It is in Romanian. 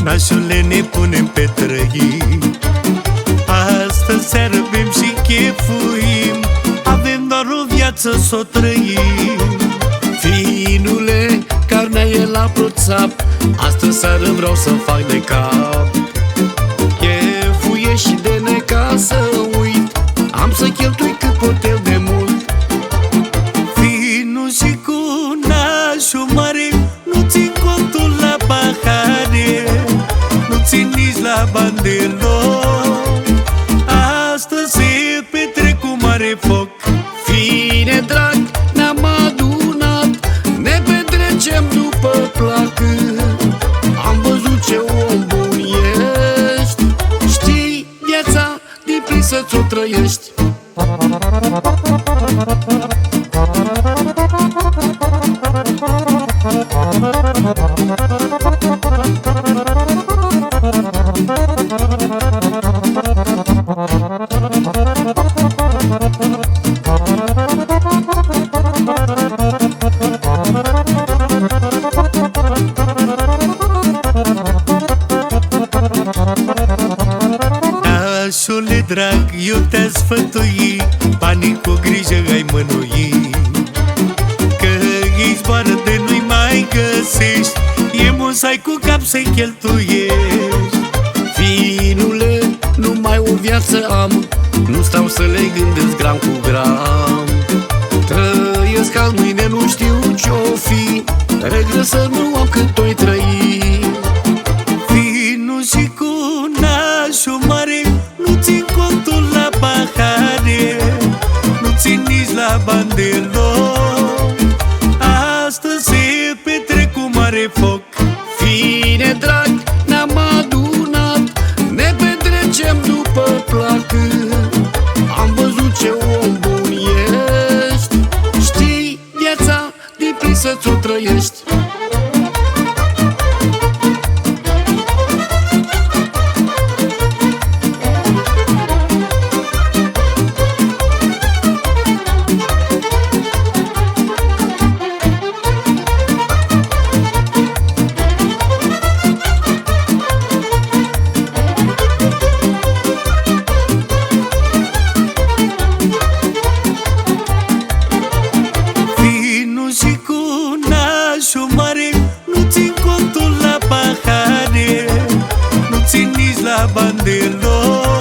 nașule, ne punem pe trăi. Astăzi seară bem și chefuim, avem doar o viață s-o trăim. Finule, carnea e la proțap, astăzi seară vreau să fac de cap. Chefuie și de necaz să uit, am să cheltui cât pot eu de mult. Vinu și cu nașul mare, nu țin contul la pahare, nu țin nici la bani deloc. Astăzi se petrec cu mare foc. Fine drag, ne-am adunat, ne petrecem după plac. Am văzut ce om bun ești, știi viața din plin să ți-o trăiești. Nașule drag, eu te-aș sfătui, banii cu grijă ai mânui, că izboară de nu-i mai găsești, e mult să ai cu cap să-i cheltuiești. Finule, numai o viață am, nu stau să le gândesc gram cu gram. Trăiesc azi, mâine nu știu ce-o fi, regret să nu am cât o-i trăi. Vinu și cu nașul mare, nu țin contul la pahare, nu țin nici la bani deloc. Astăzi se petrec cu mare foc. Fine drag, ne-am adunat, ne petrecem după plac. Am văzut ce om bun ești, știi viața din plin să ți-o trăiești. Și cu nașul mare, nu țin contul la pahare, nu țin nici la bani deloc.